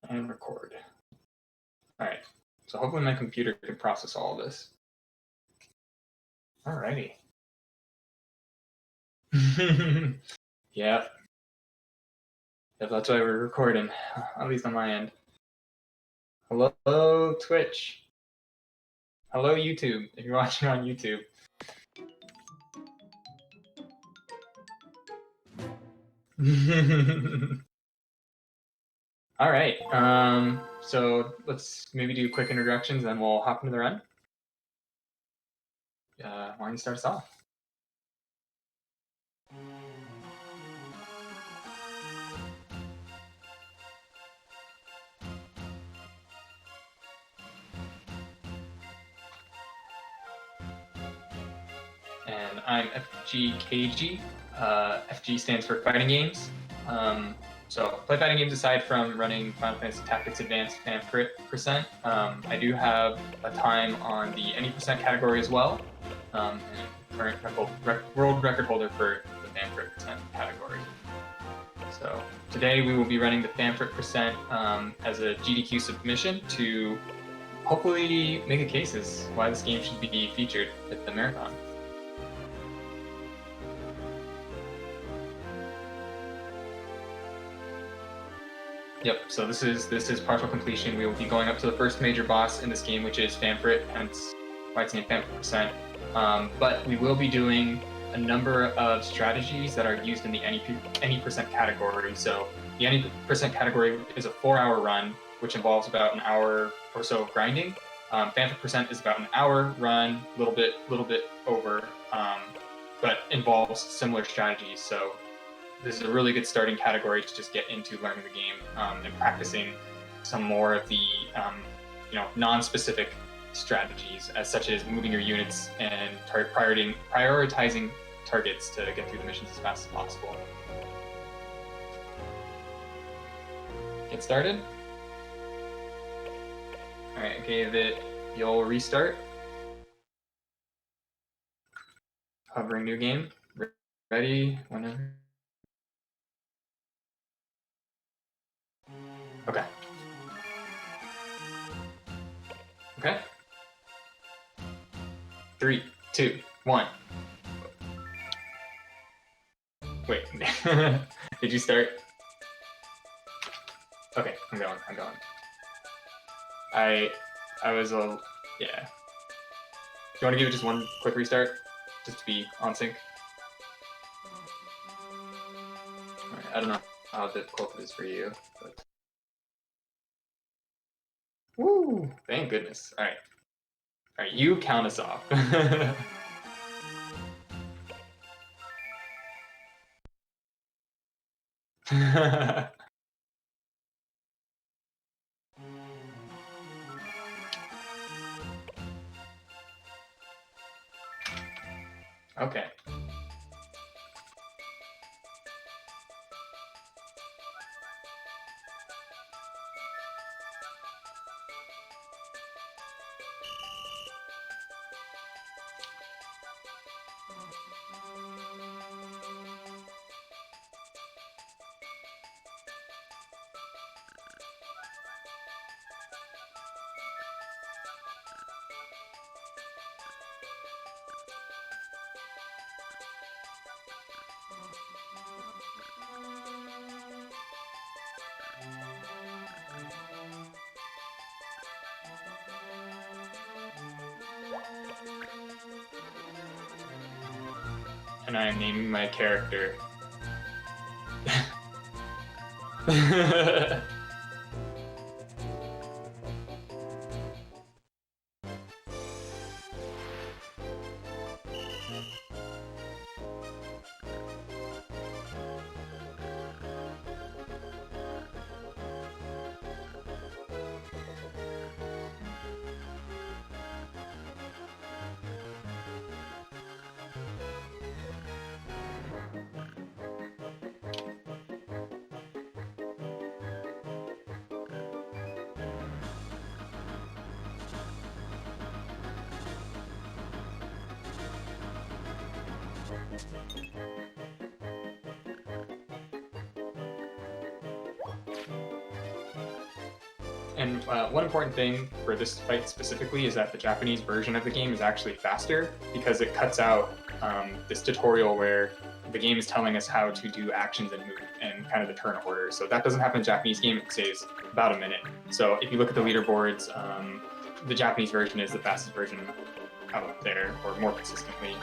And record. Alright, so hopefully my computer can process all of this. Alrighty. Yep. Yep, that's why we're recording, at least on my end. Hello, Twitch. Hello, YouTube, if you're watching on YouTube. Alright, so let's maybe do quick introductions, then we'll hop into the run. Why don't you start us off? And I'm FGKG. FG stands for Fighting Games. So play fighting games aside from running Final Fantasy Tactics Advanced Famfrit percent. I do have a time on the any percent category as well, and current world record holder for the Famfrit percent category. So today we will be running the Famfrit percent as a GDQ submission to hopefully make a case as why this game should be featured at the marathon. Yep, so this is partial completion. We will be going up to the first major boss in this game, which is Famfrit, hence why it's named Famfrit percent. But we will be doing a number of strategies that are used in the any percent category. So the any percent category is a 4-hour run, which involves about an hour or so of grinding. Famfrit percent is about an hour run, a little bit over, but involves similar strategies. So this is a really good starting category to just get into learning the game and practicing some more of the non-specific strategies, such as moving your units and prioritizing targets to get through the missions as fast as possible. Get started. All right, I gave it the old restart. Hovering new game. Ready whenever. Okay. Okay. 3, 2, 1. Wait. Did you start? Okay, I'm going. I was a yeah. Do you want to give it just one quick restart, just to be on sync? All right, I don't know how difficult it is for you, but. Woo! Thank goodness. All right, you count us off. Okay. And I am naming my character. And one important thing for this fight specifically is that the Japanese version of the game is actually faster because it cuts out this tutorial where the game is telling us how to do actions and move and kind of the turn order. So that doesn't happen in the Japanese game. It saves about a minute. So if you look at the leaderboards, the Japanese version is the fastest version out there, or more consistently.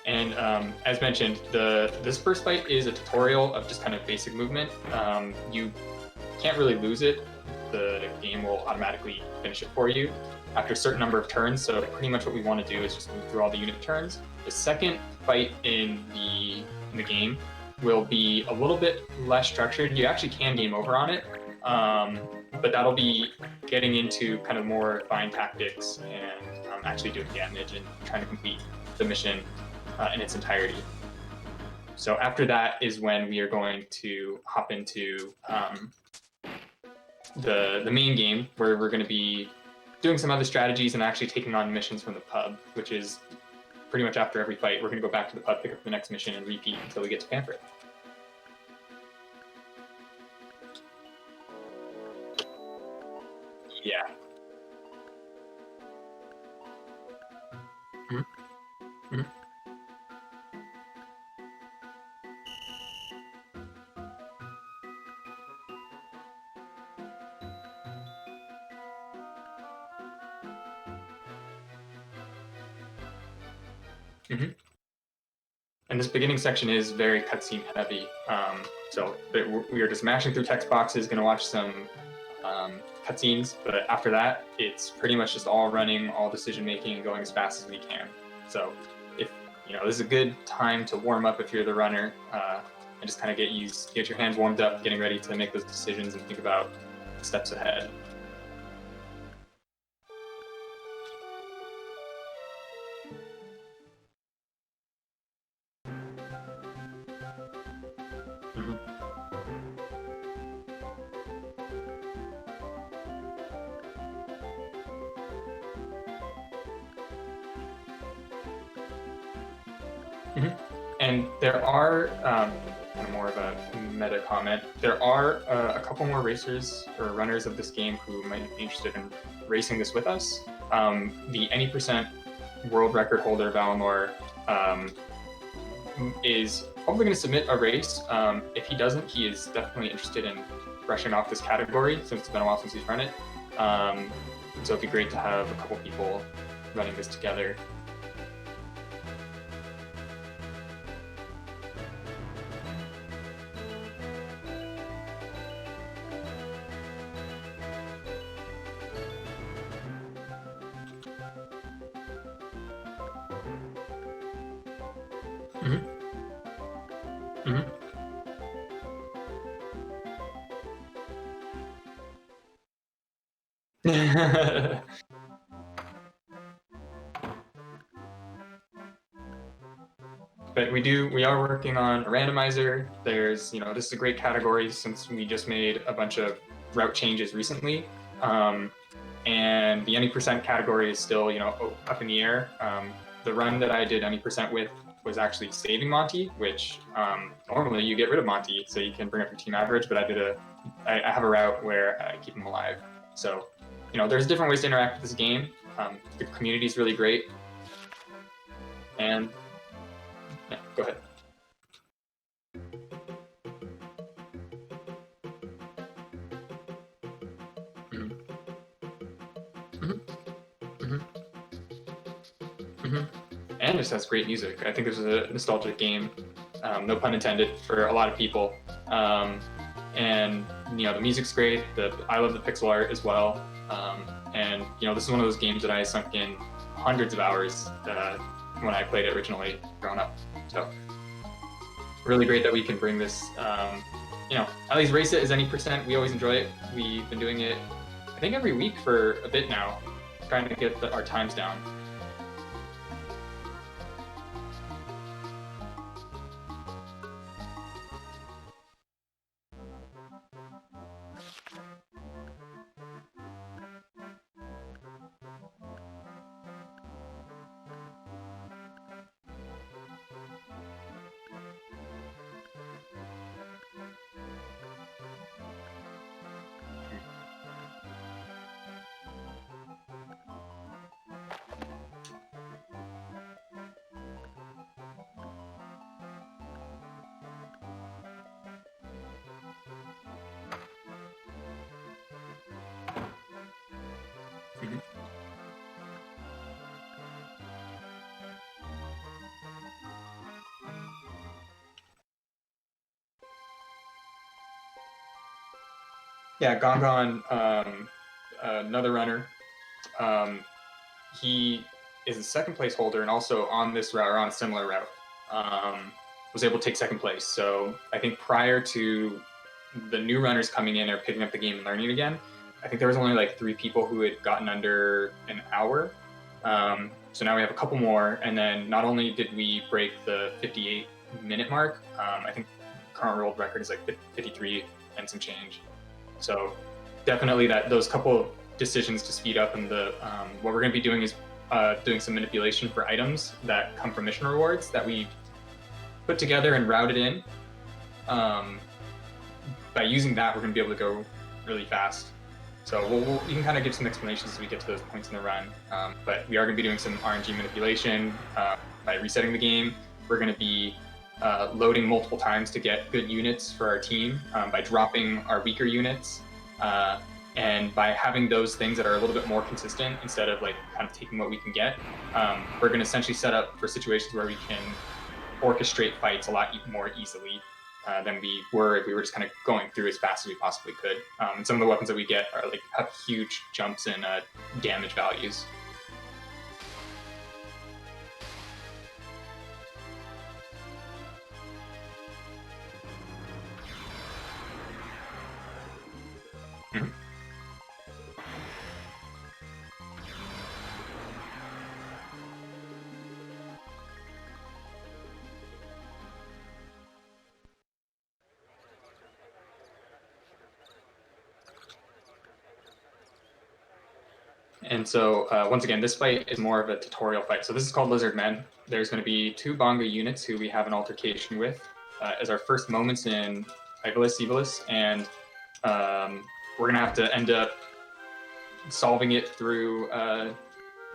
And as mentioned, this first fight is a tutorial of just kind of basic movement. You can't really lose it. The game will automatically finish it for you after a certain number of turns. So pretty much what we want to do is just move through all the unit turns. The second fight in the game will be a little bit less structured. You actually can game over on it, but that'll be getting into kind of more fine tactics and actually doing damage and trying to complete the mission in its entirety. So after that is when we are going to hop into the main game, where we're going to be doing some other strategies and actually taking on missions from the pub, which is pretty much after every fight. We're going to go back to the pub, pick up the next mission, and repeat until we get to Famfrit. Yeah. Mm-hmm. Mm-hmm. Mm-hmm. And this beginning section is very cutscene heavy. So we are just mashing through text boxes, going to watch some cutscenes, but after that, it's pretty much just all running, all decision making, and going as fast as we can. So if this is a good time to warm up if you're the runner, and just kind of get your hands warmed up, getting ready to make those decisions and think about the steps ahead. Mm-hmm. And there are, kind of more of a meta comment, there are a couple more racers or runners of this game who might be interested in racing this with us. The any percent world record holder, Valinor, is probably going to submit a race. If he doesn't, he is definitely interested in brushing off this category since it's been a while since he's run it. So it'd be great to have a couple people running this together. Mm-hmm. Mm-hmm. But we are working on a randomizer. There's, this is a great category since we just made a bunch of route changes recently. And the any percent category is still, up in the air. The run that I did any percent with was actually saving Monty, which normally you get rid of Monty so you can bring up your team average, but I have a route where I keep him alive. So, there's different ways to interact with this game. The community is really great. And yeah, go ahead. Mm-hmm. Mm-hmm. Mm-hmm. Mm-hmm. And it just has great music. I think this is a nostalgic game, no pun intended, for a lot of people. And the music's great. I love the pixel art as well. And this is one of those games that I sunk in hundreds of hours when I played it originally growing up. So really great that we can bring this, at least race it as any percent. We always enjoy it. We've been doing it, I think, every week for a bit now, trying to get our times down. Mhm. Yeah, Gongon, another runner. He is a second place holder and also on this route or on a similar route was able to take second place. So I think prior to the new runners coming in or picking up the game and learning again, I think there was only like 3 people who had gotten under an hour. So now we have a couple more, and then not only did we break the 58-minute mark, I think current world record is like 53 and some change. So definitely those couple decisions to speed up, and the what we're going to be doing is doing some manipulation for items that come from mission rewards that we put together and routed in. By using that, we're going to be able to go really fast. So we can kind of give some explanations as we get to those points in the run. But we are going to be doing some RNG manipulation by resetting the game. We're going to be loading multiple times to get good units for our team by dropping our weaker units. And by having those things that are a little bit more consistent instead of like kind of taking what we can get, we're going to essentially set up for situations where we can orchestrate fights a lot more easily than we were if we were just kind of going through as fast as we possibly could. And some of the weapons that we get are like have huge jumps in damage values. Mm-hmm. And so once again, this fight is more of a tutorial fight. So this is called Lizard Men. There's going to be 2 Bongo units who we have an altercation with as our first moments in Ivalis Evalis, and we're going to have to end up solving it through a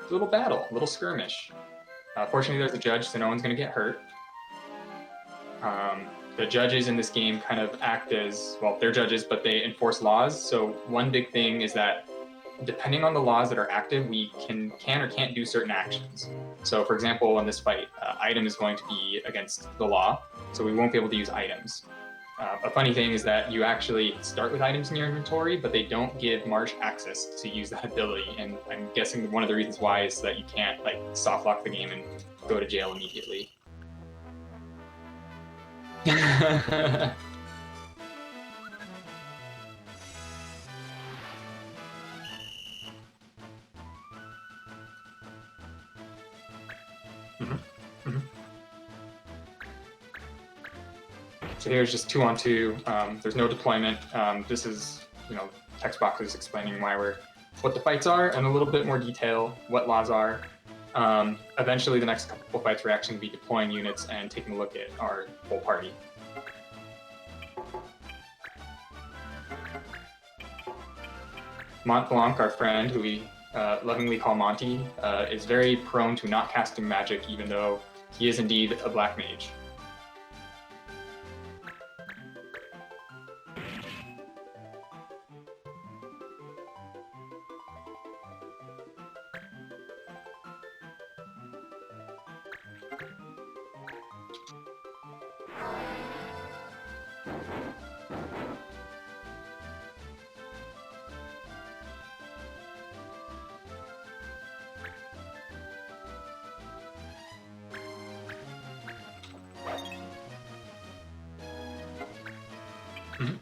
little battle, a little skirmish. Fortunately, there's a judge, so no one's going to get hurt. The judges in this game kind of act as, well, they're judges, but they enforce laws. So one big thing is that depending on the laws that are active, we can or can't do certain actions. So for example, in this fight, item is going to be against the law, so we won't be able to use items. A funny thing is that you actually start with items in your inventory, but they don't give Marsh access to use that ability. And I'm guessing one of the reasons why is that you can't like soft lock the game and go to jail immediately. So here's just 2-on-2. There's no deployment. This is, text boxes explaining what the fights are, and a little bit more detail, what laws are. Eventually, the next couple of fights, we're actually going to be deploying units and taking a look at our whole party. Mont Blanc, our friend, who we lovingly call Monty, is very prone to not casting magic, even though he is indeed a black mage. Mm-hmm.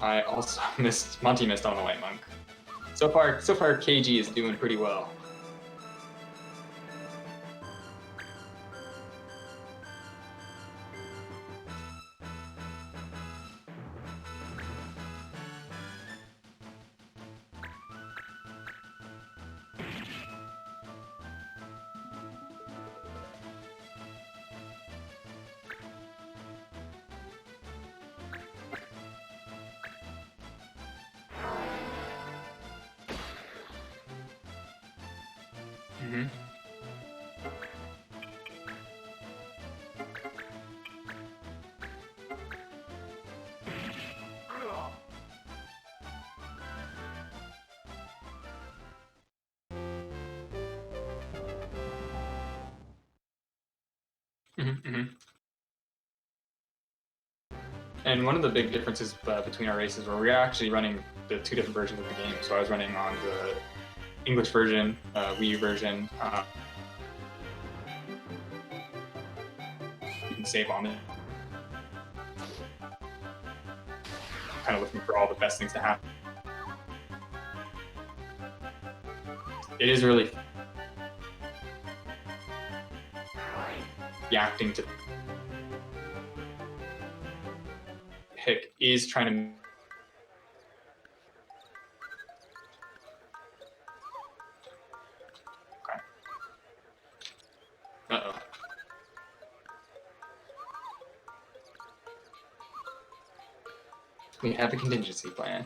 I also Monty missed on the White Monk. So far, KG is doing pretty well. Mm-hmm. And one of the big differences between our races were we were actually running the two different versions of the game. So I was running on the English version, Wii U version. You can save on it. Kind of looking for all the best things to happen. It is really reacting to pick is trying to. Okay. Uh-oh. We have a contingency plan.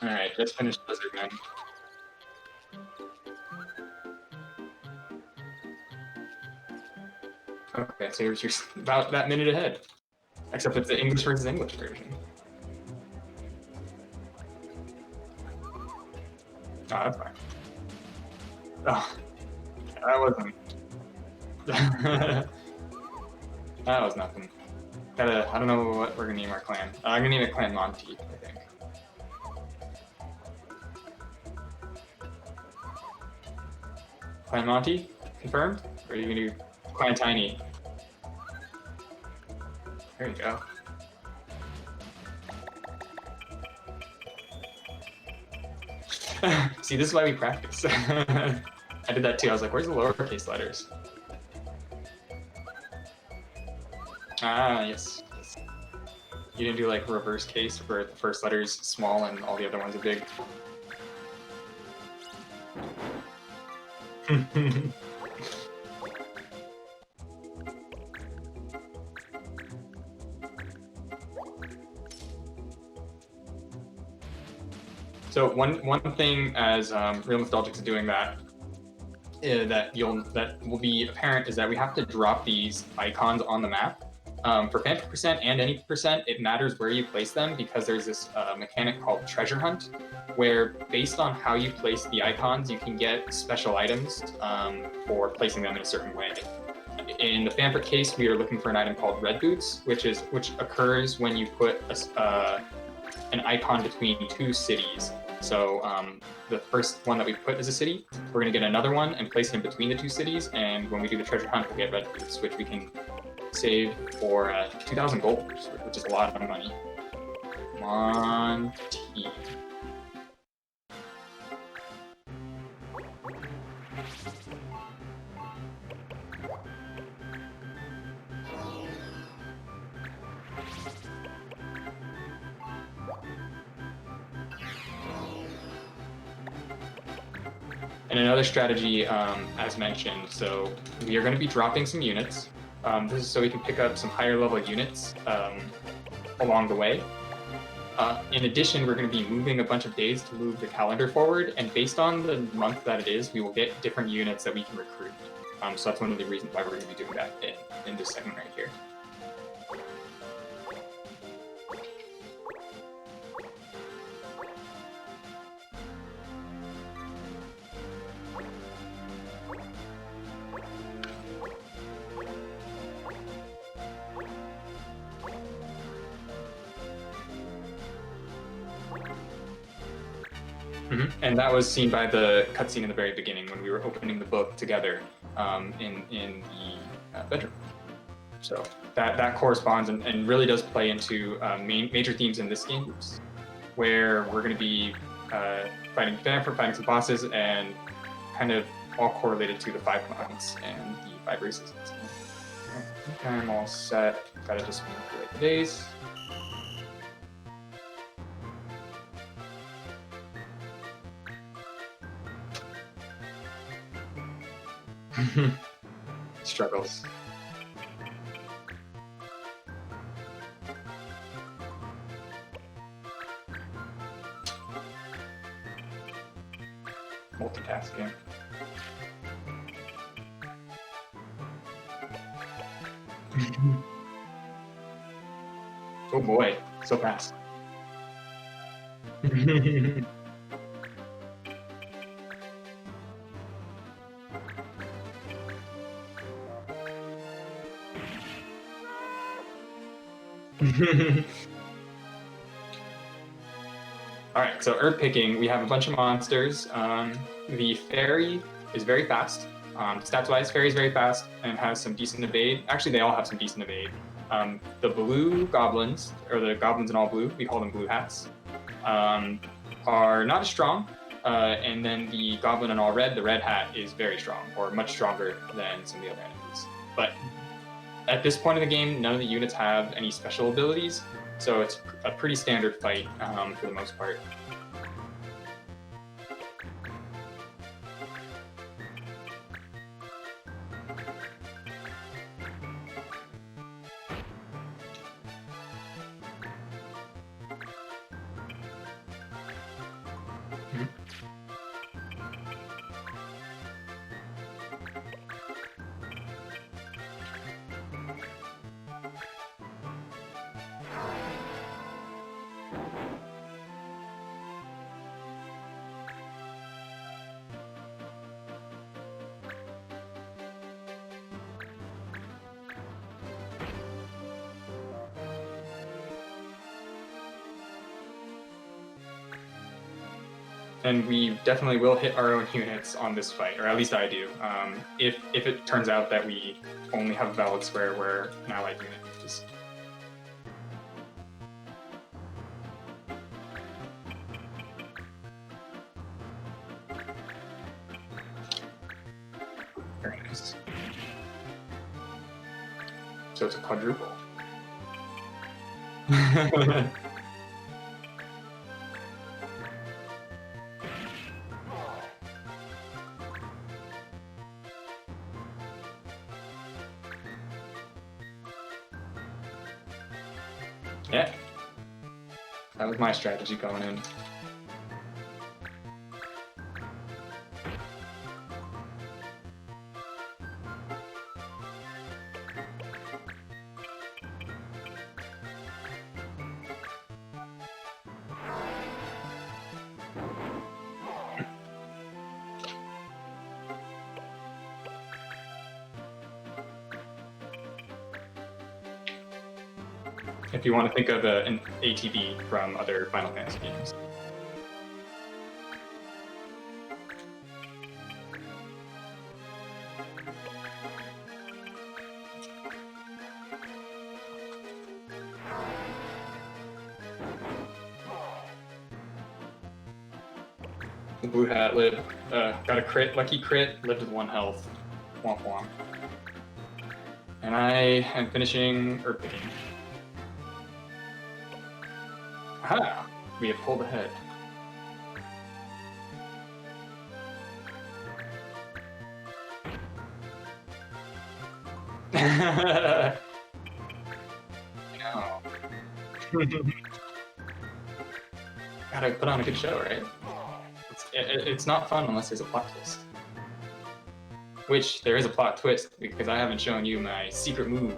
All right, let's finish Blizzard, man. Okay, so you're about that minute ahead. Except it's the English versus English version. Oh, that's fine. Oh, that wasn't. That was nothing. I don't know what we're gonna name our clan. I'm gonna name it Clan Monty, I think. Clan Monty? Confirmed? Or are you gonna do Clan Tiny? There you go. See, this is why we practice. I did that too. I was like, where's the lowercase letters? Ah, yes. You didn't do like reverse case where the first letter is small and all the other ones are big. So one thing as Real Nostalgics is doing that that will be apparent is that we have to drop these icons on the map. For Famfrit percent and any percent, it matters where you place them because there's this mechanic called treasure hunt, where based on how you place the icons, you can get special items for placing them in a certain way. In the Famfrit case, we are looking for an item called red boots, which occurs when you put an icon between two cities. So the first one that we put is a city. We're going to get another one and place it in between the two cities. And when we do the treasure hunt, we'll get red boots, which we can save for 2,000 gold, which is a lot of money. Monty. And another strategy, as mentioned, so we are going to be dropping some units. This is so we can pick up some higher level units along the way. In addition, we're going to be moving a bunch of days to move the calendar forward, and based on the month that it is, we will get different units that we can recruit. So that's one of the reasons why we're going to be doing that in this segment right here. And that was seen by the cutscene in the very beginning when we were opening the book together in the bedroom. So that corresponds and really does play into major themes in this game, where we're going to be fighting Famfrit, fighting some bosses, and kind of all correlated to the 5 clans and the 5 races. So, I think I'm all set. Gotta just manipulate the days. Struggles. Multitasking. Oh boy, so fast. Alright, so Earth picking, we have a bunch of monsters. The fairy is very fast. Stats-wise, fairy's very fast and has some decent evade. Actually, they all have some decent evade. The blue goblins, or the goblins in all blue, we call them blue hats, are not as strong. And then the goblin in all red, the red hat, is very strong, or much stronger than some of the other enemies. But at this point in the game, none of the units have any special abilities, so it's a pretty standard fight for the most part. And we definitely will hit our own units on this fight, or at least I do. If it turns out that we only have a valid square where an allied unit is. Very nice. So it's a quadruple. Yeah, that was my strategy going in. If you want to think of an ATB from other Final Fantasy games. The blue hat lived, got a crit, lucky crit, lived with 1 health. Womp womp. And I am finishing Earth picking. Aha! We have pulled ahead. No. Gotta put on a good show, right? It's not fun unless there's a plot twist. Which, there is a plot twist, because I haven't shown you my secret move.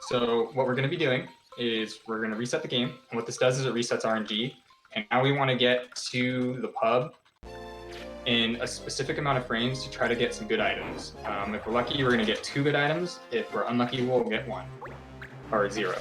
So what we're going to be doing is we're going to reset the game. And what this does is it resets RNG. And now we want to get to the pub in a specific amount of frames to try to get some good items. If we're lucky, we're going to get 2 good items. If we're unlucky, we'll get 1 or 0.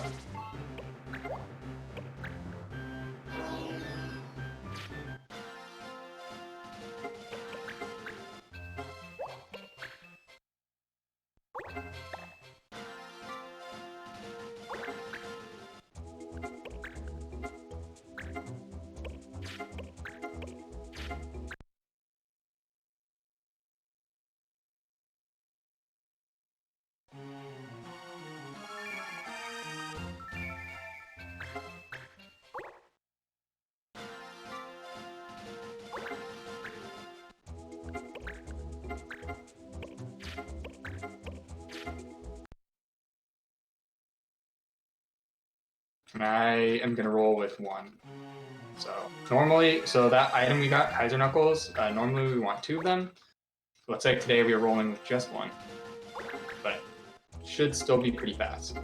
And I am going to roll with 1. So normally, so that item we got, Kaiser Knuckles, normally we want 2 of them. Looks like today we are rolling with just 1. But should still be pretty fast.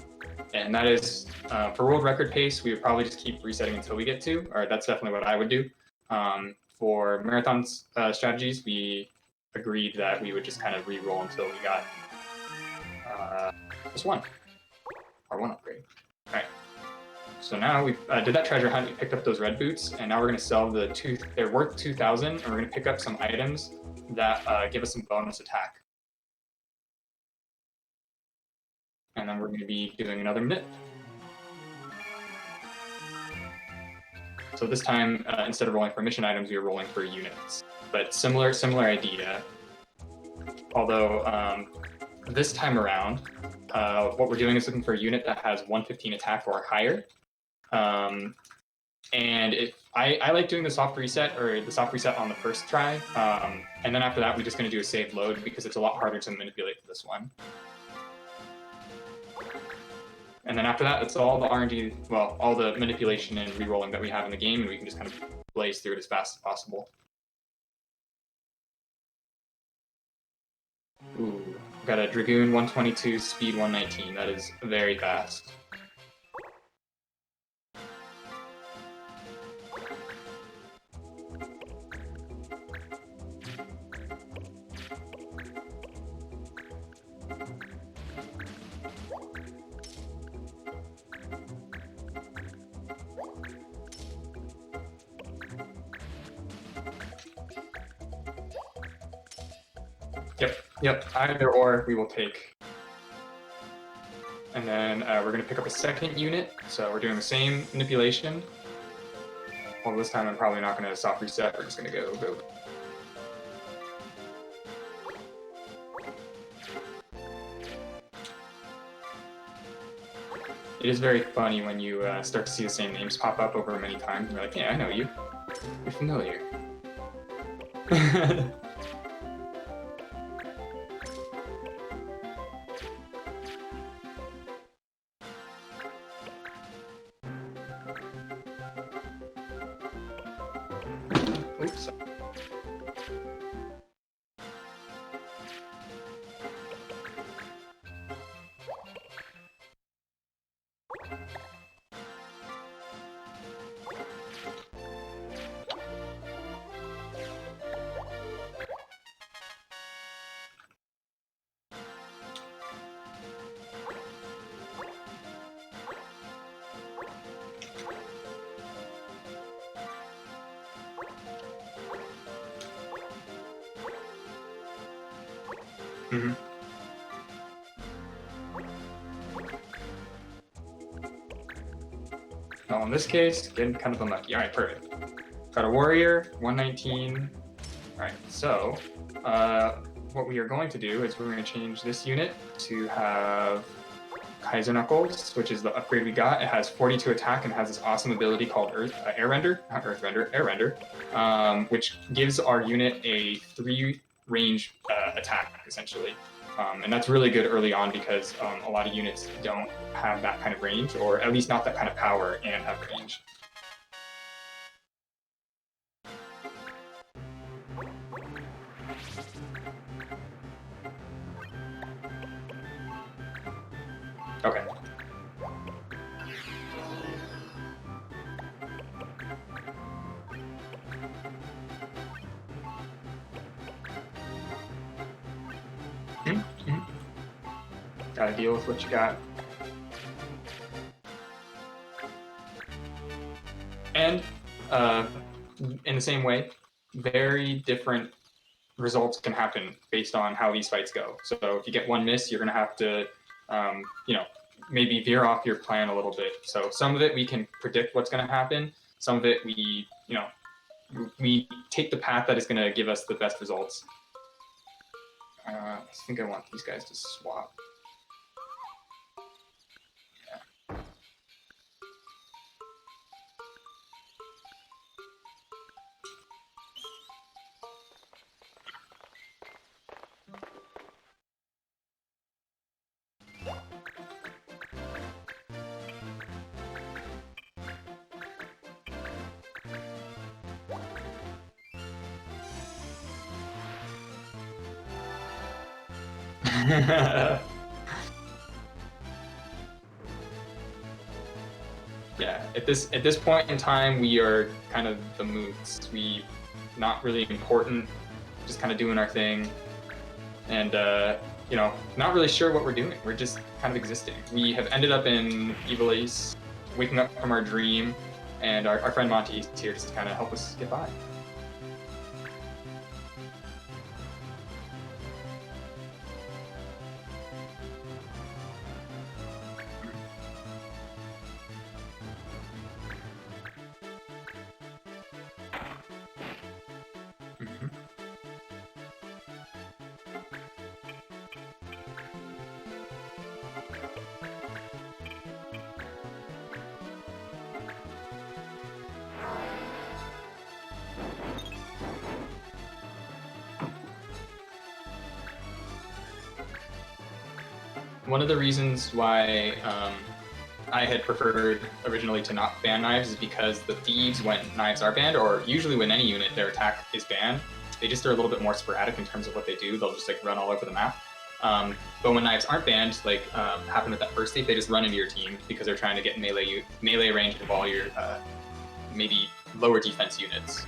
And that is, for world record pace, we would probably just keep resetting until we get 2, or that's definitely what I would do. For marathon strategies, we agreed that we would just kind of re-roll until we got just 1, or 1 upgrade. All right. So now we did that treasure hunt, we picked up those red boots, and now we're going to sell they're worth 2,000, and we're going to pick up some items that give us some bonus attack. And then we're going to be doing another myth. So this time, instead of rolling for mission items, we are rolling for units. But similar idea. Although this time around, what we're doing is looking for a unit that has 115 attack or higher. And I like doing the soft reset on the first try. And then after that, we're just going to do a save load because it's a lot harder to manipulate for this one. And then after that, it's all the RNG, well, all the manipulation and re-rolling that we have in the game, and we can just kind of blaze through it as fast as possible. Ooh, got a Dragoon 122, speed 119. That is very fast. Yep, either or we will take. And then we're going to pick up a second unit, so we're doing the same manipulation. Well, this time I'm probably not going to soft reset, we're just going to go. It is very funny when you start to see the same names pop up over many times, and you're like, yeah, I know you. You're familiar. Oops. Mm-hmm. Well, in this case, getting kind of unlucky. All right, perfect. Got a warrior, 119. All right, so what we are going to do is we're going to change this unit to have Kaiser Knuckles, which is the upgrade we got. It has 42 attack and has this awesome ability called Air Render, which gives our unit a 3 range attack, essentially. And that's really good early on because a lot of units don't have that kind of range, or at least not that kind of power and have range. Okay. Gotta deal with what you got. And in the same way, very different results can happen based on how these fights go. So if you get one miss, you're gonna have to, maybe veer off your plan a little bit. So some of it we can predict what's gonna happen. Some of it we take the path that is gonna give us the best results. I think I want these guys to swap. Yeah, at this point in time, we are kind of the mooks. We not really important, just kind of doing our thing, and you know, not really sure what we're doing. We're just kind of existing. We have ended up in Evil Ace, waking up from our dream, and our friend Monty is here just to kind of help us get by. One of the reasons why I had preferred originally to not ban knives is because the thieves, when knives are banned, or usually when any unit their attack is banned, they just are a little bit more sporadic in terms of what they do. They'll just like run all over the map. But when knives aren't banned, like happened with that first thief, they just run into your team because they're trying to get melee range of all your maybe lower defense units.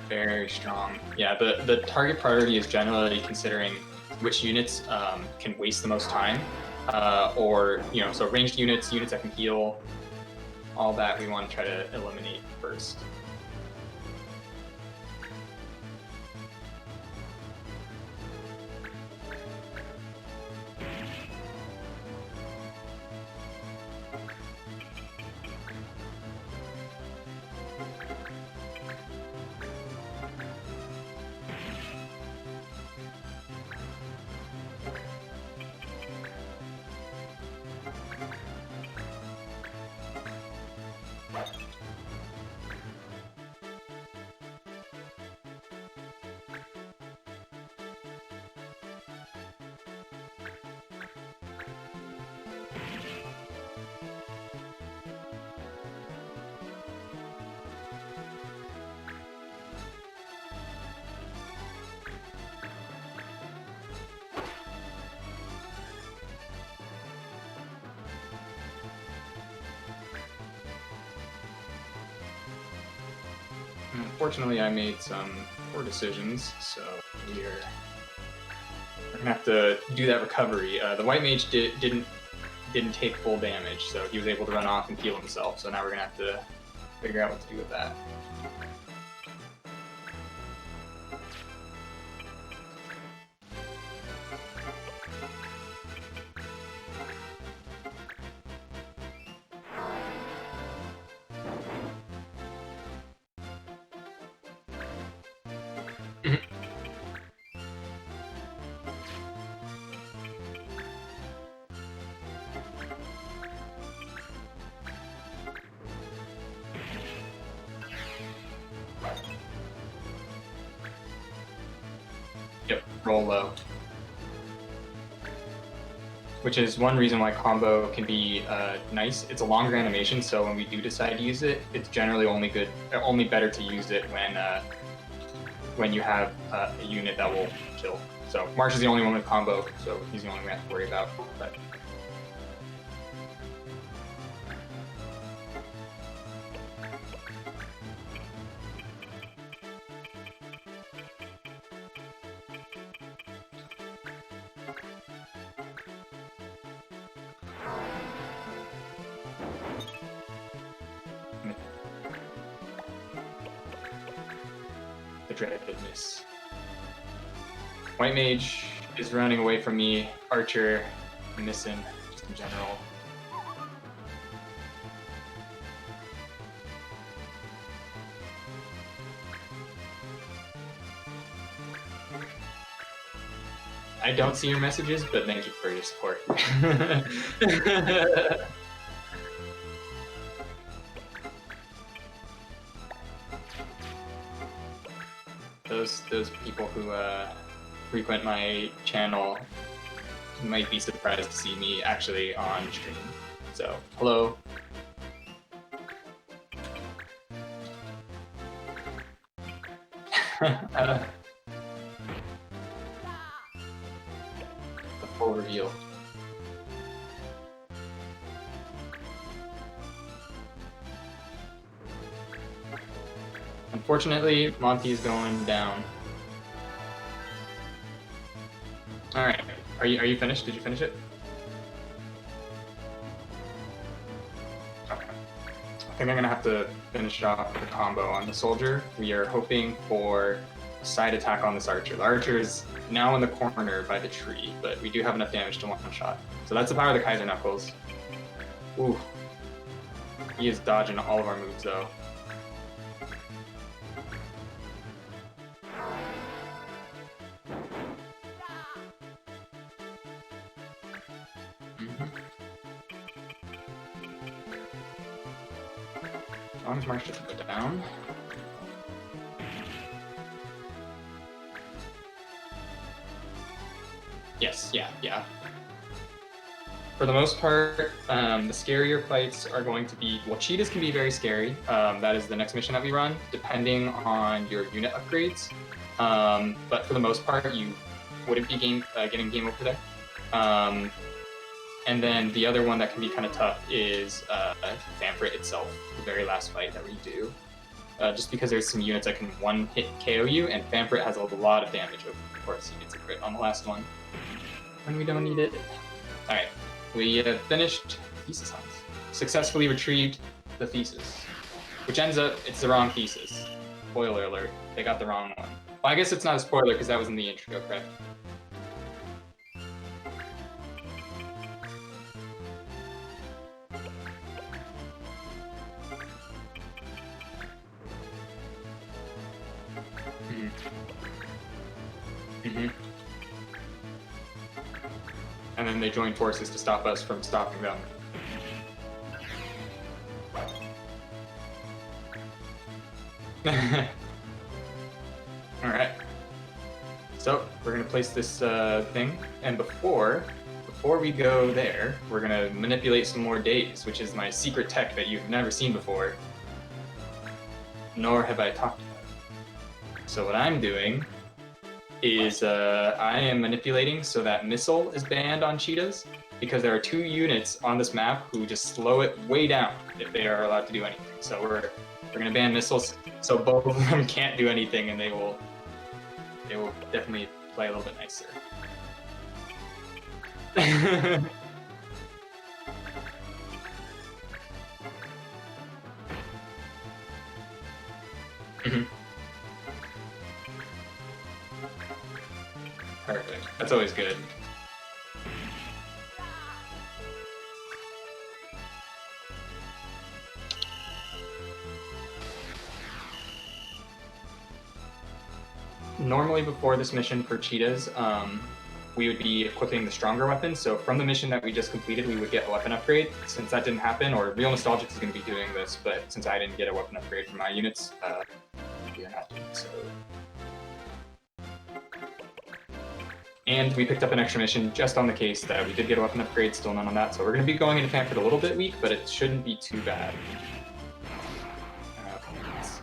Very strong. Yeah, the target priority is generally considering which units can waste the most time, or you know, so ranged units, units that can heal, all that we want to try to eliminate first. Unfortunately, I made some poor decisions, so we're gonna have to do that recovery. The white mage didn't take full damage, so he was able to run off and heal himself. So now we're gonna have to figure out what to do with that. Yep, roll low. Which is one reason why combo can be nice. It's a longer animation, so when we do decide to use it, it's generally only better to use it when you have a unit that will kill. So Marsh is the only one with combo, so he's the only one we have to worry about. But the dreaded miss. White mage is running away from me. Archer missing, just in general. I don't see your messages, but thank you for your support. Those people who frequent my channel might be surprised to see me actually on stream. So, hello. The full reveal. Unfortunately, Monty's going down. All right, are you finished? Did you finish it? Okay. I think I'm gonna have to finish off the combo on the soldier. We are hoping for a side attack on this archer. The archer is now in the corner by the tree, but we do have enough damage to one shot. So that's the power of the Kaiser Knuckles. Ooh, he is dodging all of our moves though. As long as Marsh doesn't go down. Yes, yeah. For the most part, the scarier fights are going to be, well, cheetahs can be very scary. That is the next mission that we run, depending on your unit upgrades. But for the most part, you wouldn't be getting game over there. And then the other one that can be kind of tough is Famfrit itself, the very last fight that we do. Just because there's some units that can one-hit KO you, and Famfrit has a lot of damage. Of course, he gets a crit on the last one when we don't need it. All right, we finished Thesis Hunt. Successfully retrieved the Thesis, which ends up, it's the wrong Thesis. Spoiler alert, they got the wrong one. Well, I guess it's not a spoiler because that was in the intro, correct? And then they join forces to stop us from stopping them. Alright. So, we're going to place this thing, and before we go there, we're going to manipulate some more days, which is my secret tech that you've never seen before, nor have I talked about. So what I'm doing is I am manipulating so that missile is banned on cheetahs, because there are 2 units on this map who just slow it way down if they are allowed to do anything. So we're gonna ban missiles so both of them can't do anything, and they will definitely play a little bit nicer. Perfect. That's always good. Normally before this mission for cheetahs, we would be equipping the stronger weapons. So from the mission that we just completed, we would get a weapon upgrade. Since that didn't happen, or Real Nostalgic is going to be doing this, but since I didn't get a weapon upgrade for my units, we are not doing so. And we picked up an extra mission just on the case that we did get a weapon upgrade, still none on that. So we're going to be going into Famfrit a little bit weak, but it shouldn't be too bad. Okay, let's see.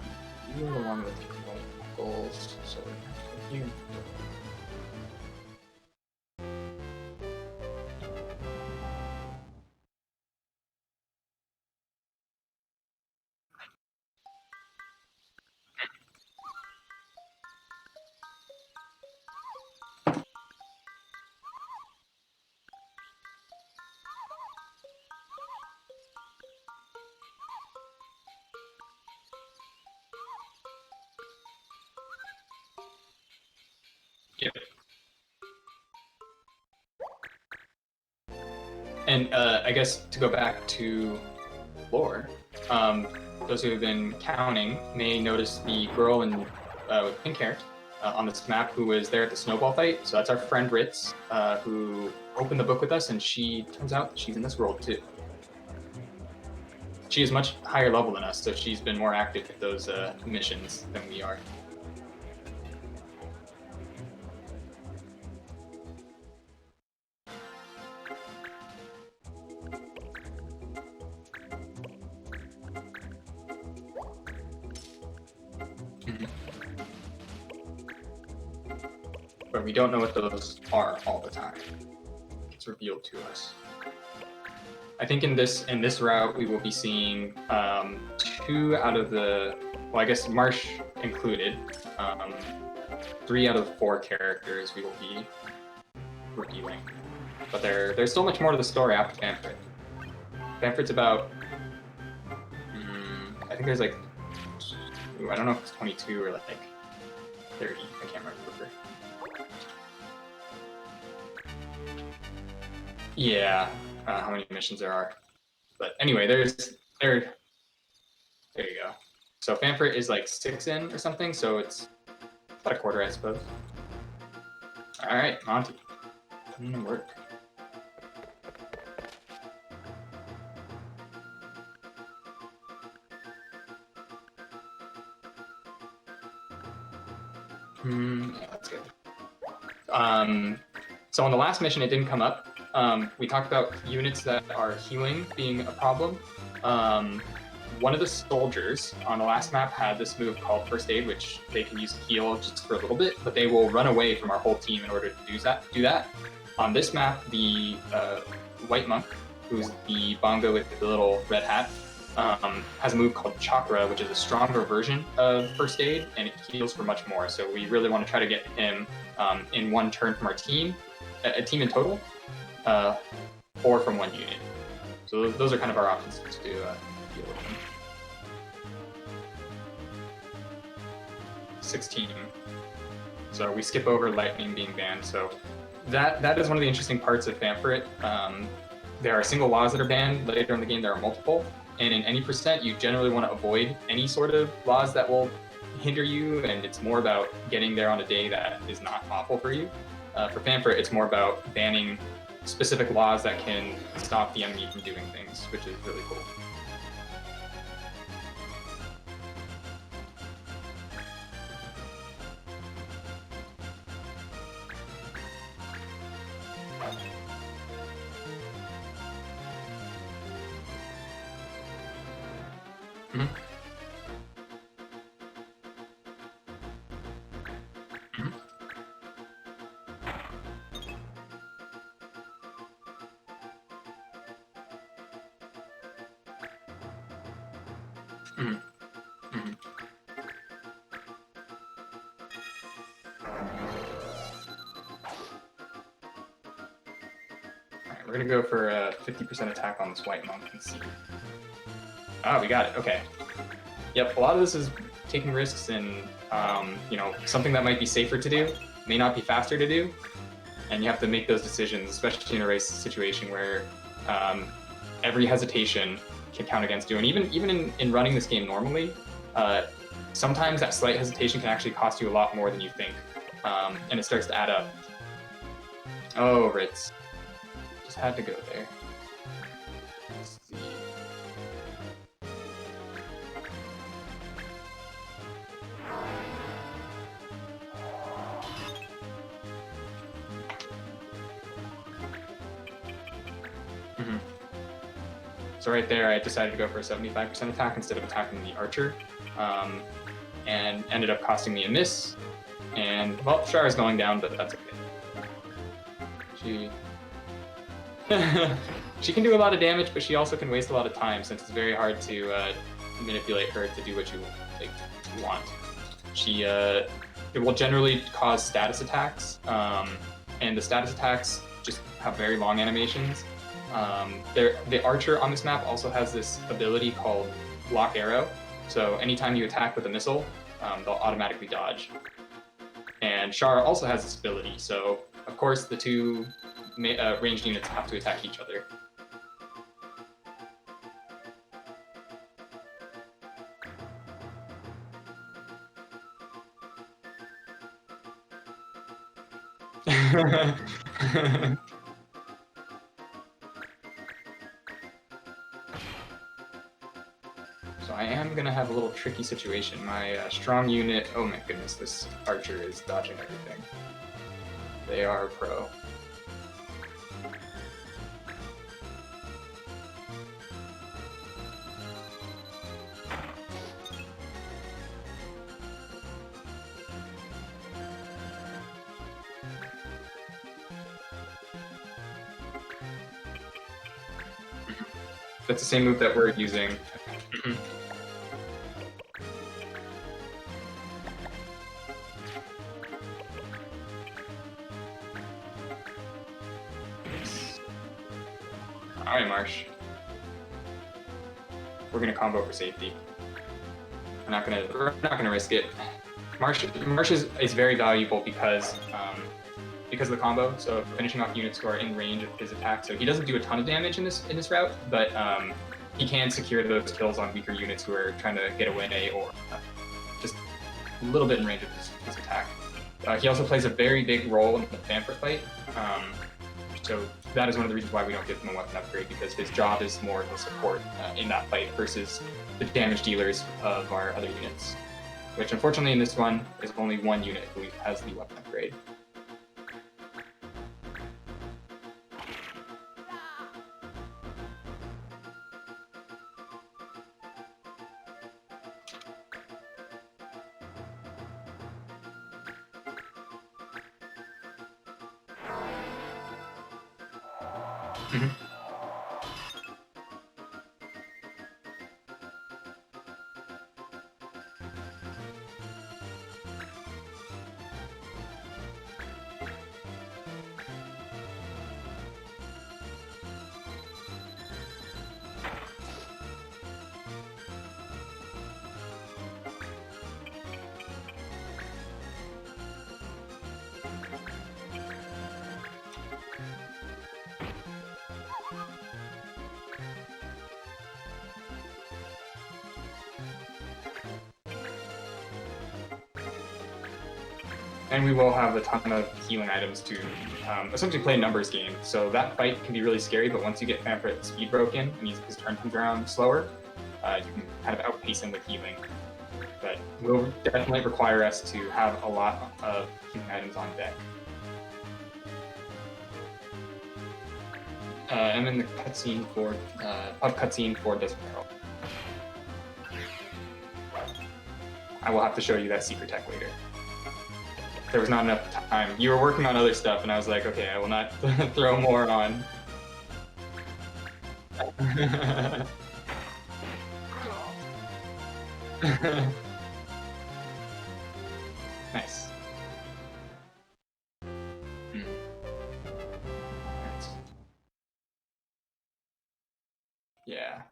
You are the one with white goals, so we're going to go here. Yep. And I guess to go back to lore, those who have been counting may notice the girl with pink hair on this map who was there at the snowball fight. So that's our friend Ritz, who opened the book with us, and she turns out she's in this world too. She is much higher level than us, so she's been more active with those missions than we are. but we don't know what those are all the time. It's revealed to us. I think in this route we will be seeing 2 out of the, well, I guess Marsh included, 3 out of 4 characters we will be revealing. But there's still much more to the story after Famfrit. Famfrit's about, I think there's like, I don't know if it's 22 or like 30. I can't remember. Yeah, how many missions there are. But anyway, there you go. So Famfrit is like 6 in or something, so it's about a quarter, I suppose. All right, Monty, work. Yeah, that's good. So on the last mission, it didn't come up. We talked about units that are healing being a problem. One of the soldiers on the last map had this move called First Aid, which they can use to heal just for a little bit, but they will run away from our whole team in order to do that. On this map, the White Monk, who's the bongo with the little red hat, has a move called Chakra, which is a stronger version of First Aid, and it heals for much more. So we really want to try to get him in one turn from our team, a team in total, or from one unit. So those are kind of our options to deal with him. 16. So we skip over Lightning being banned. So that is one of the interesting parts of Famfrit. There are single laws that are banned. Later in the game, there are multiple. And in any percent, you generally want to avoid any sort of laws that will hinder you, and it's more about getting there on a day that is not awful for you. For Famfrit, it's more about banning specific laws that can stop the enemy from doing things, which is really cool. We're gonna go for a 50% attack on this White Monk and see. Oh, we got it. Okay. Yep. A lot of this is taking risks and something that might be safer to do may not be faster to do, and you have to make those decisions, especially in a race situation where every hesitation can count against you. And even in running this game normally, sometimes that slight hesitation can actually cost you a lot more than you think, and it starts to add up. Oh, Ritz. Just had to go there. Let's see. So right there, I decided to go for a 75% attack instead of attacking the archer, and ended up costing me a miss. And, well, Shara is going down, but that's okay. She can do a lot of damage, but she also can waste a lot of time, since it's very hard to manipulate her to do what you want. It will generally cause status attacks, and the status attacks just have very long animations. The archer on this map also has this ability called Block Arrow, so anytime you attack with a missile, they'll automatically dodge. And Shara also has this ability, so of course the two ranged units have to attack each other. So I am going to have a little tricky situation. My strong unit, oh my goodness, this archer is dodging everything. They are pro. That's the same move that we're using. Mhm. Alright, Marsh. We're gonna combo for safety. We're not gonna risk it. Marsh is very valuable because of the combo. So finishing off units who are in range of his attack. So he doesn't do a ton of damage in this route, but he can secure those kills on weaker units who are trying to get away or just a little bit in range of his attack. He also plays a very big role in the Famfrit fight. So that is one of the reasons why we don't give him a weapon upgrade, because his job is more to support in that fight versus the damage dealers of our other units. Which unfortunately in this one is only one unit who has the weapon upgrade. Mm-hmm. And we will have a ton of healing items to essentially play a numbers game. So that fight can be really scary, but once you get Famfrit's speed broken and his turn comes around slower, you can kind of outpace him with healing. But will definitely require us to have a lot of healing items on deck. I'm in the cutscene for Desert Peril. I will have to show you that secret tech later. There was not enough time. You were working on other stuff, and I was like, okay, I will not throw more on. Nice. Yeah.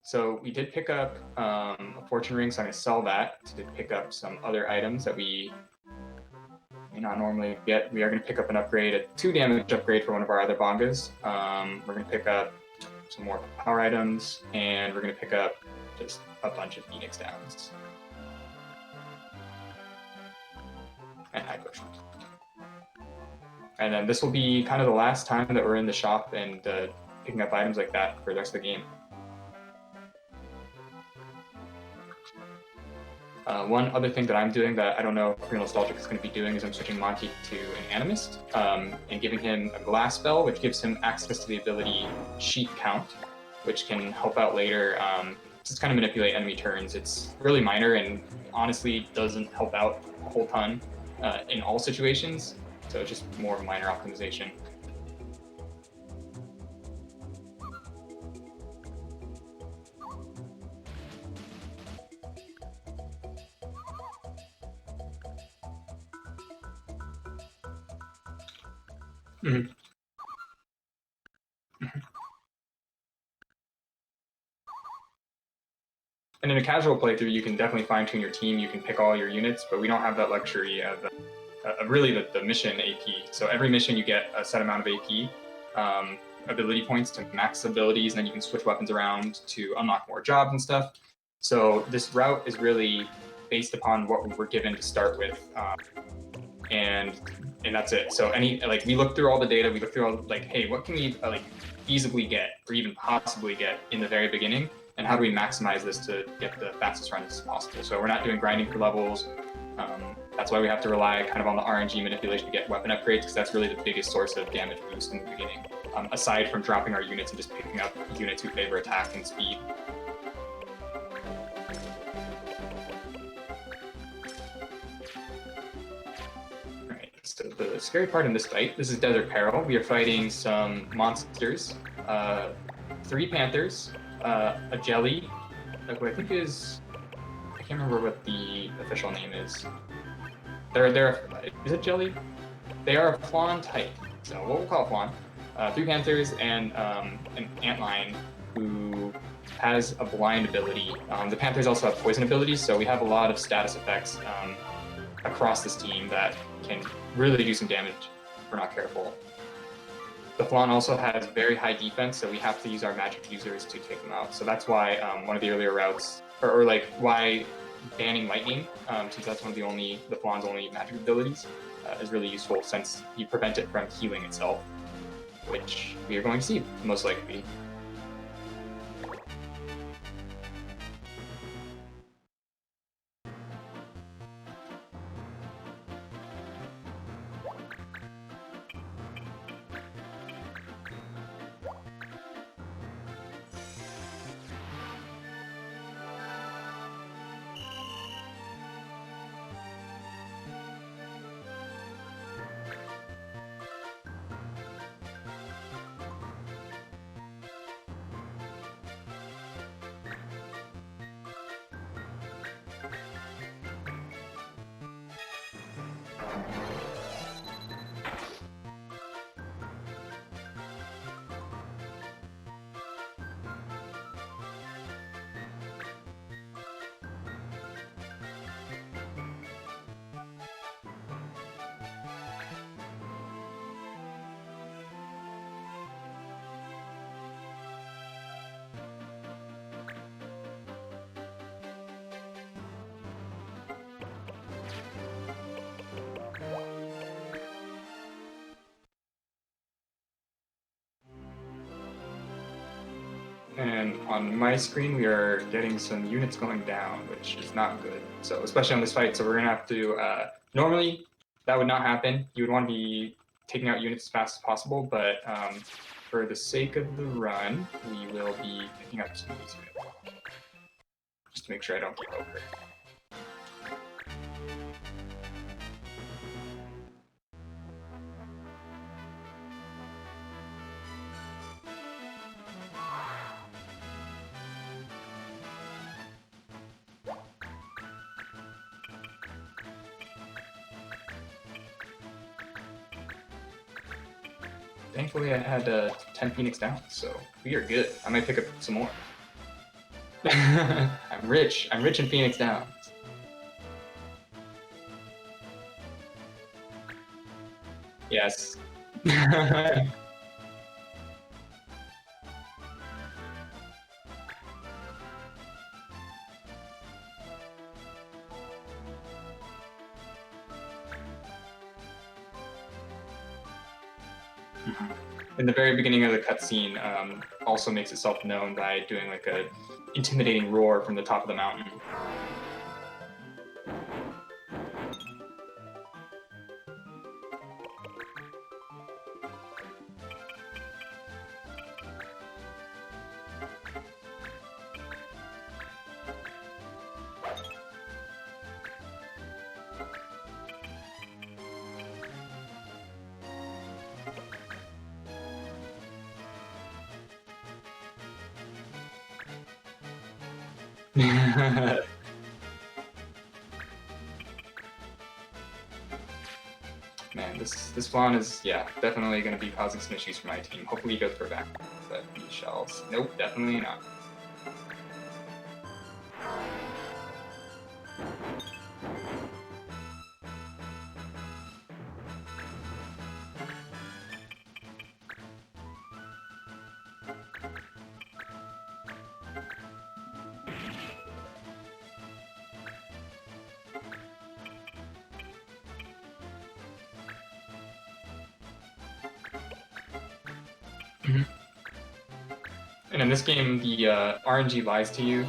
So we did pick up a fortune ring, so I'm going to sell that to pick up some other items that we may not normally get. We are going to pick up an upgrade, a 2 damage upgrade for one of our other bongas. We're going to pick up some more power items, and we're going to pick up just a bunch of Phoenix Downs. And high potions. And then this will be kind of the last time that we're in the shop and picking up items like that for the rest of the game. One other thing that I'm doing that I don't know if Real Nostalgic is going to be doing is I'm switching Monty to an Animist and giving him a glass spell, which gives him access to the ability Sheep Count, which can help out later. Just kind of manipulate enemy turns. It's really minor and honestly doesn't help out a whole ton in all situations, so it's just more of a minor optimization. Mm-hmm. And in a casual playthrough, you can definitely fine-tune your team. You can pick all your units, but we don't have that luxury of really the mission AP. So every mission you get a set amount of AP ability points to max abilities, and then you can switch weapons around to unlock more jobs and stuff. So this route is really based upon what we were given to start with, and that's it. So we look through all the data, we look through all hey, what can we feasibly get or even possibly get in the very beginning, and how do we maximize this to get the fastest runs as possible? So we're not doing grinding for levels. That's why we have to rely kind of on the RNG manipulation to get weapon upgrades, because that's really the biggest source of damage boost in the beginning, aside from dropping our units and just picking up units who favor attack and speed. Alright, so the scary part in this fight, this is Desert Peril. We are fighting some monsters, 3 panthers, a jelly, like what I think is, I can't remember what the official name is. Is it jelly? They are a flan type, so what we'll call a flan. 3 panthers and an antlion who has a blind ability. The panthers also have poison abilities, so we have a lot of status effects across this team that can really do some damage if we're not careful. The flan also has very high defense, so we have to use our magic users to take them out. So that's why one of the earlier routes, or like why banning lightning, since that's one of the flan's only magic abilities, is really useful since you prevent it from healing itself, which we are going to see most likely. And on my screen, we are getting some units going down, which is not good. So especially on this fight, so we're gonna have to, normally that would not happen. You would want to be taking out units as fast as possible, but for the sake of the run, we will be picking up some of these units. Just to make sure I don't get over. Thankfully, I had 10 Phoenix down, so we are good. I might pick up some more. I'm rich. I'm rich in Phoenix down. Yes. In the very beginning of the cutscene, also makes itself known by doing like a intimidating roar from the top of the mountain. Man, this Fawn is, yeah, definitely going to be causing some issues for my team. Hopefully he goes for back, but he shells. Nope, definitely not. And in this game, the RNG lies to you.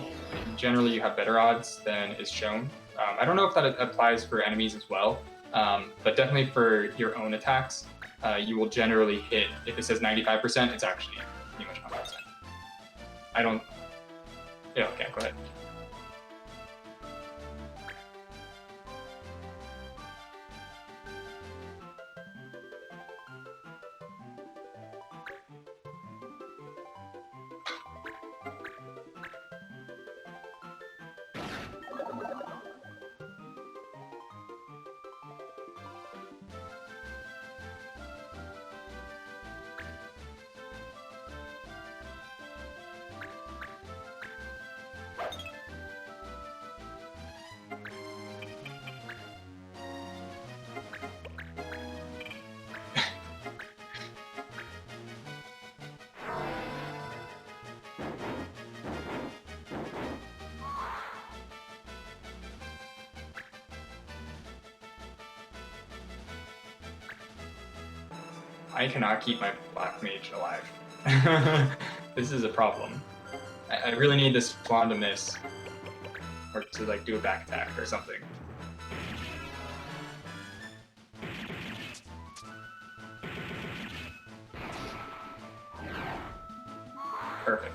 Generally, you have better odds than is shown. I don't know if that applies for enemies as well, but definitely for your own attacks, you will generally hit. If it says 95%, it's actually pretty much 100%. I don't. Yeah, okay, go ahead. I cannot keep my black mage alive. This is a problem. I really need this Swan to miss. Or to like do a back attack or something. Perfect.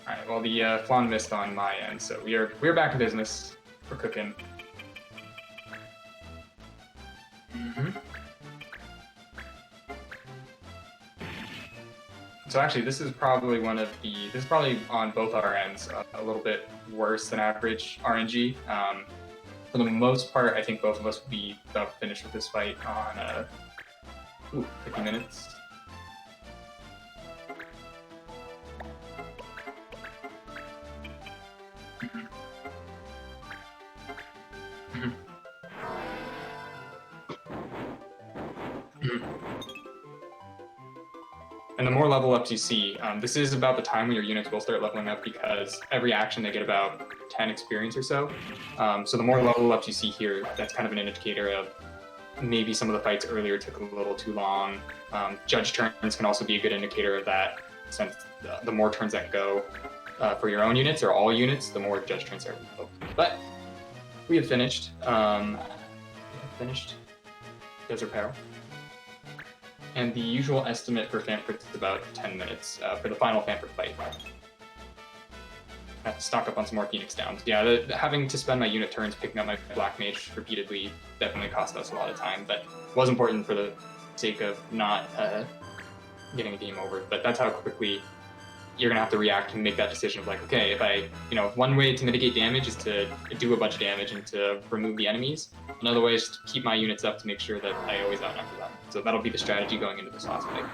Alright, well the Flan missed on my end, so we're back in business. We're cooking. So actually, this is probably on both our ends a little bit worse than average RNG. For the most part, I think both of us will be about finished with this fight on 50 minutes. And the more level ups you see, this is about the time when your units will start leveling up because every action they get about 10 experience or so. So the more level ups you see here, that's kind of an indicator of maybe some of the fights earlier took a little too long. Judge turns can also be a good indicator of that, since the more turns that go for your own units or all units, the more judge turns are revoked. But we have finished. Desert Peril. And the usual estimate for Famfrit is about 10 minutes for the final Famfrit fight. I have to stock up on some more Phoenix Downs. Yeah, having to spend my unit turns picking up my Black Mage repeatedly definitely cost us a lot of time, but it was important for the sake of not getting a game over. But that's how quickly you're going to have to react and make that decision of like, okay, if I, one way to mitigate damage is to do a bunch of damage and to remove the enemies. Another way is to keep my units up to make sure that I always outnumber them. So that'll be the strategy going into this last fight.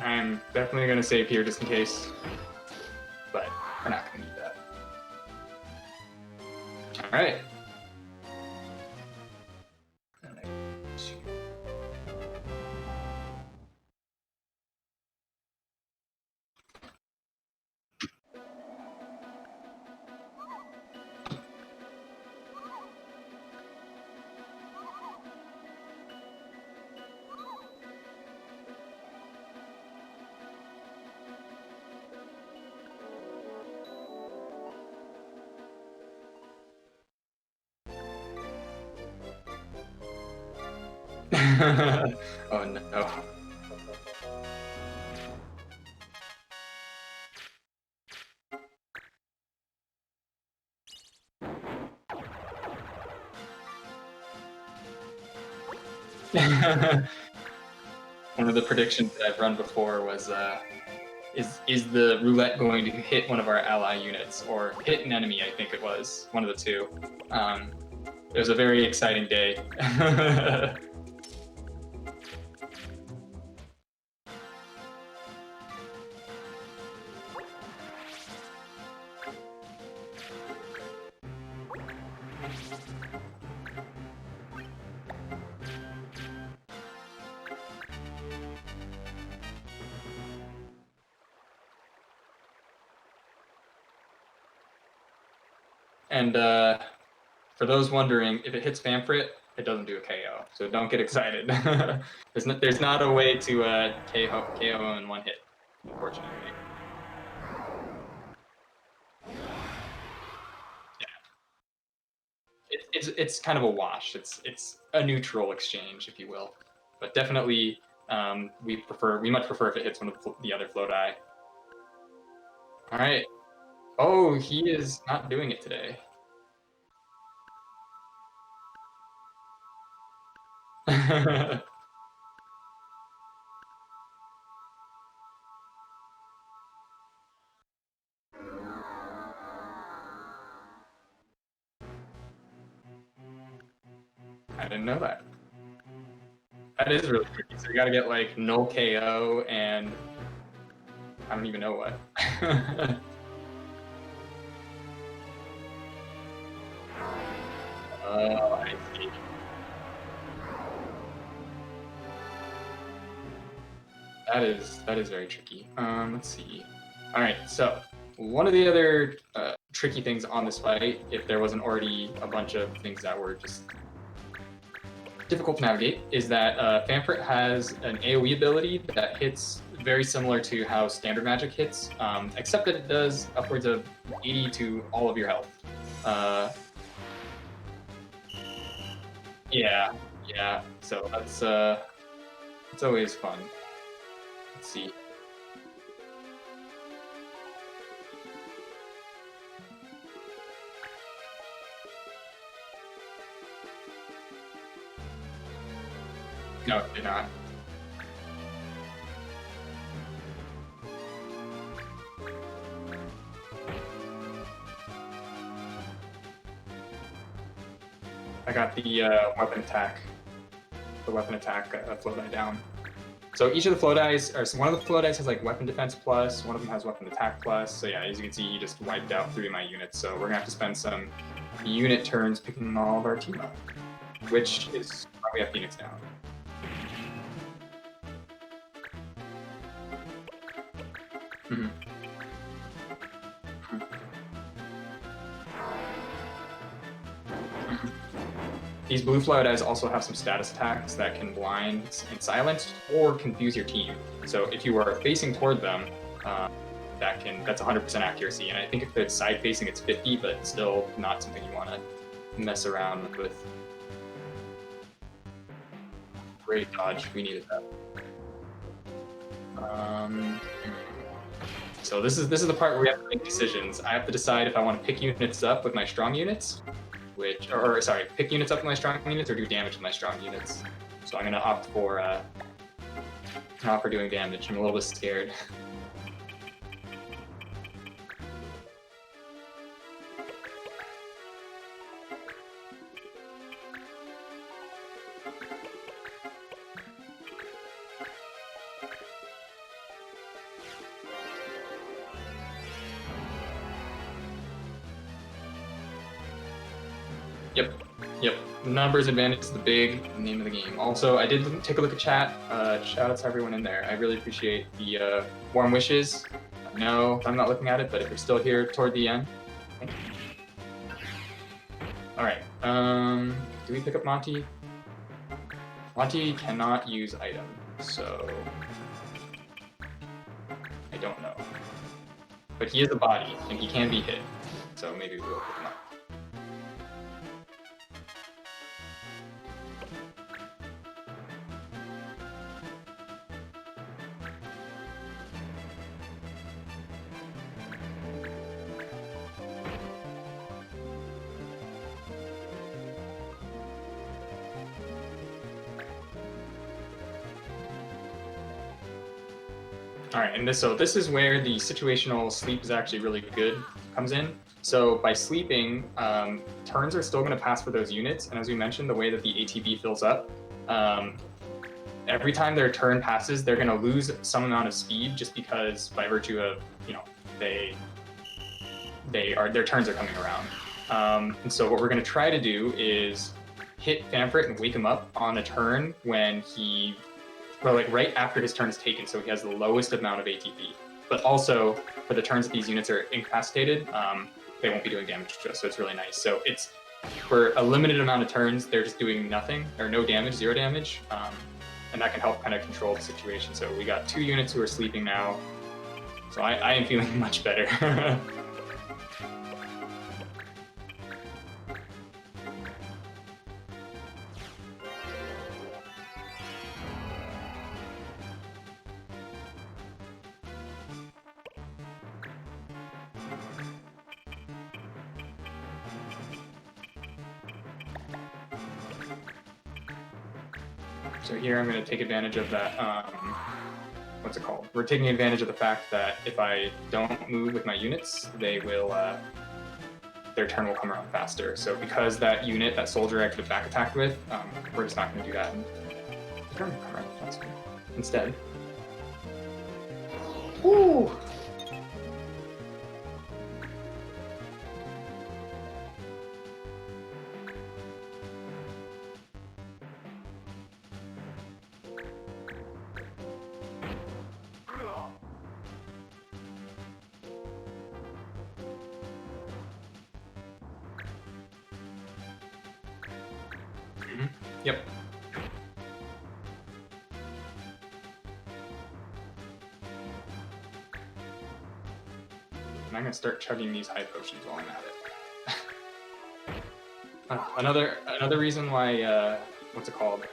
I'm definitely going to save here just in case, but we're not going to need that. All right. Oh no. One of the predictions that I've run before was, is the roulette going to hit one of our ally units or hit an enemy? I think it was one of the two. It was a very exciting day. And for those wondering, if it hits Famfrit, it doesn't do a KO, so don't get excited. There's not a way to KO in one hit, unfortunately. Yeah. It's kind of a wash. It's a neutral exchange, if you will, but definitely we much prefer if it hits one of the other flow die. All right. Oh, he is not doing it today. I didn't know that. That is really tricky. So you gotta get like null KO and I don't even know what. Oh, I see. That is very tricky. Let's see. All right, so one of the other tricky things on this fight, if there wasn't already a bunch of things that were just difficult to navigate, is that Famfrit has an AoE ability that hits very similar to how standard magic hits, except that it does upwards of 80 to all of your health. Yeah, yeah. So that's it's always fun. Let's see. No, it did not. I got the weapon attack. The weapon attack flow die down. So each of the flow dice, or one of the flow dice has like weapon defense plus, one of them has weapon attack plus. So yeah, as you can see, he just wiped out 3 of my units. So we're gonna have to spend some unit turns picking all of our team up, which is why we have Phoenix down. Mm-hmm. These blue flow dice also have some status attacks that can blind and silence or confuse your team. So if you are facing toward them, that's 100% accuracy. And I think if it's side facing, it's 50, but it's still not something you want to mess around with. Great dodge, we needed that. So this is the part where we have to make decisions. I have to decide if I want to pick units up with my strong units, pick units up with my strong units or do damage with my strong units. So I'm gonna opt for doing damage. I'm a little bit scared. Yep. Numbers advantage is the big name of the game. Also, I did take a look at chat. Shout out to everyone in there. I really appreciate the warm wishes. No, I'm not looking at it, but if you're still here toward the end, thank you. All right. Do we pick up Monty? Monty cannot use item, so I don't know. But he is a body, and he can be hit, so maybe we'll pick him up. All right, and this is where the situational sleep is actually really good, comes in. So by sleeping, turns are still going to pass for those units, and as we mentioned, the way that the ATB fills up, every time their turn passes, they're going to lose some amount of speed just because by virtue of their turns are coming around. And so what we're going to try to do is hit Famfrit and wake him up on a turn when right after his turn is taken, so he has the lowest amount of ATB. But also, for the turns that these units are incapacitated, they won't be doing damage to us, so it's really nice. So it's, for a limited amount of turns, they're just doing nothing, or no damage, 0 damage, and that can help kind of control the situation. So we got 2 units who are sleeping now, so I am feeling much better. So here I'm going to take advantage of that, what's it called? We're taking advantage of the fact that if I don't move with my units, they will, their turn will come around faster. So because that unit, that soldier I could have back attacked with, we're just not going to do that. And the turn will come around faster instead. Woo! Yep. And I'm gonna start chugging these high potions while I'm at it. Another reason why what's it called?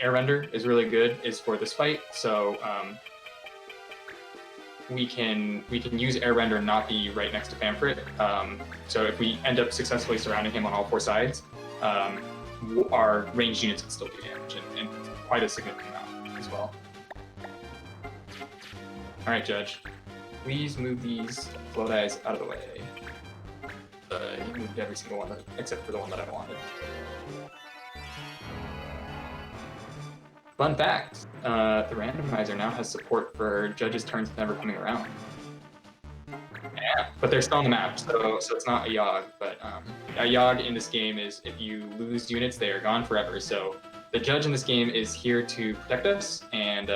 Air render is really good is for this fight. So we can use air render and not be right next to Famfrit. So if we end up successfully surrounding him on all four sides, our ranged units can still do damage, and quite a significant amount as well. All right, Judge. Please move these flow dice out of the way. You moved every single one except for the one that I wanted. Fun fact, the randomizer now has support for Judge's turns never coming around. Yeah, but they're still on the map, so it's not a Yogg, but a Yogg in this game is if you lose units, they are gone forever. So the Judge in this game is here to protect us, and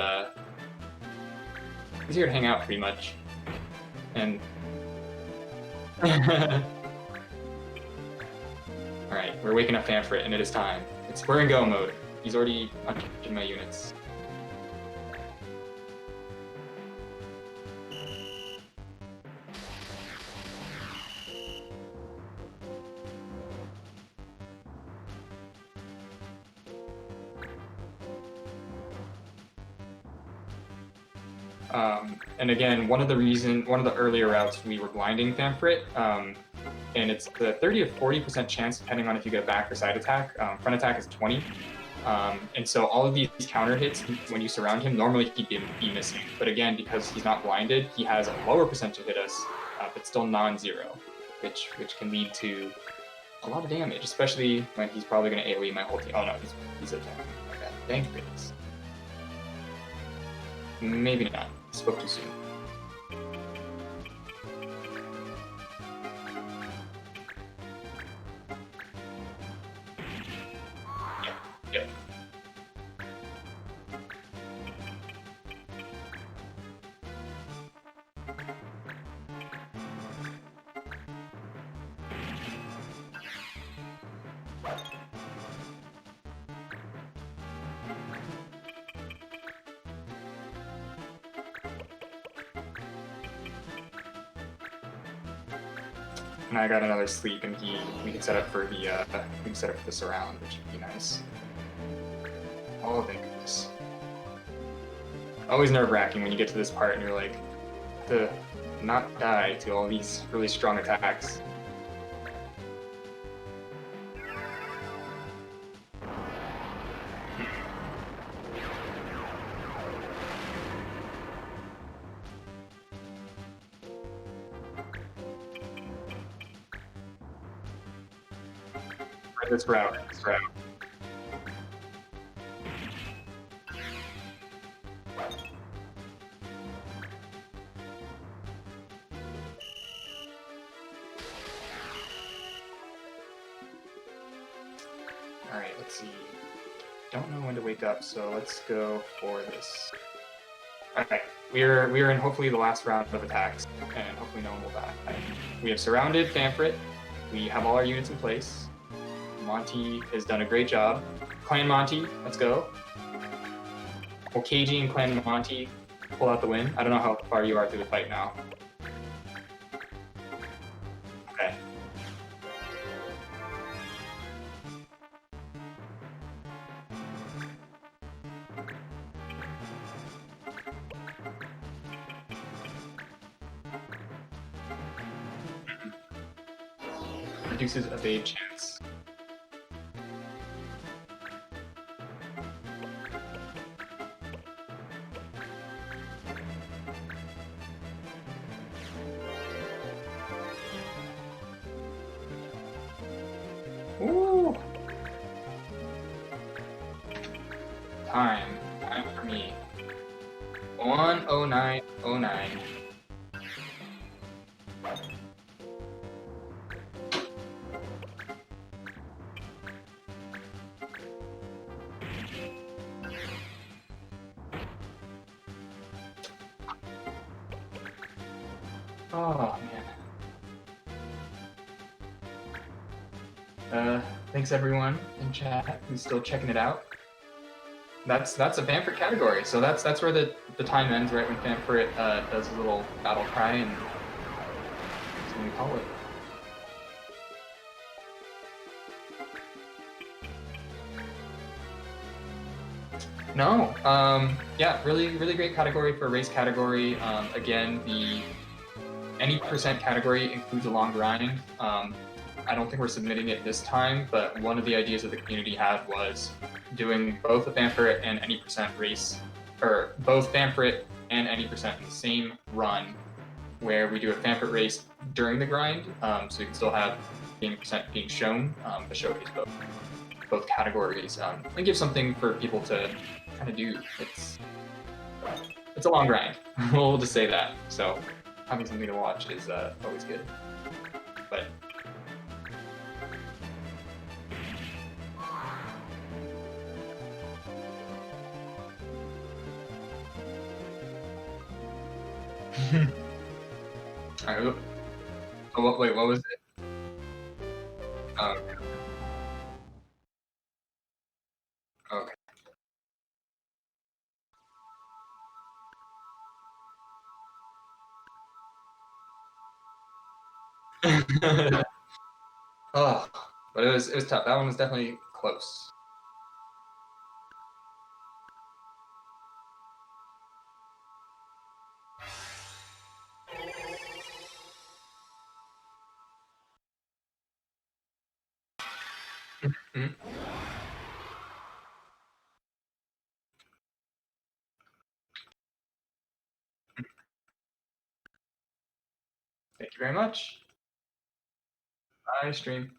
he's here to hang out pretty much. And alright, we're waking up Famfrit, and it is time. We're in go mode. He's already punching my units. And again, one of the earlier routes we were blinding Famfrit, and it's the 30 to 40% chance depending on if you get a back or side attack. Front attack is 20. And so all of these counter hits, when you surround him, normally he'd be missing. But again, because he's not blinded, he has a lower percentage to hit us, but still non-zero, which can lead to a lot of damage, especially when he's probably going to AoE my whole team. Oh no, he's attacking. Okay, thank goodness. Maybe not. Spoke too soon. Yep. And I got another sleep, and we can set up for the surround, which would be nice. Oh, thank goodness. Always nerve-wracking when you get to this part and you're like, to not die to all these really strong attacks. This route. Alright, let's see. Don't know when to wake up, so let's go for this. Alright, we're in hopefully the last round of attacks, and hopefully no one will die. We have surrounded Famfrit. We have all our units in place. Monty has done a great job. Clan Monty, let's go. Well, KG and Clan Monty pull out the win. I don't know how far you are through the fight now. Okay. Reduces evade chance. Time for me. 1:09:09. Oh man. Thanks everyone in chat who's still checking it out. That's a Famfrit category, so that's where the time ends, right when Famfrit does his little battle cry, and that's when we call it. No, yeah, really great category for a race category. Again, the any percent category includes a long grind. I don't think we're submitting it this time, but one of the ideas that the community had was doing both a Famfrit and any percent race, or both Famfrit and any percent in the same run, where we do a Famfrit race during the grind, so you can still have any percent being shown, but showcase both categories, and give something for people to kind of do. It's a long grind. We'll just say that. So having something to watch is always good. But wait, what was it? Okay. Okay. Oh, but it was tough. That one was definitely close. Mm-hmm. Thank you very much. Bye, stream.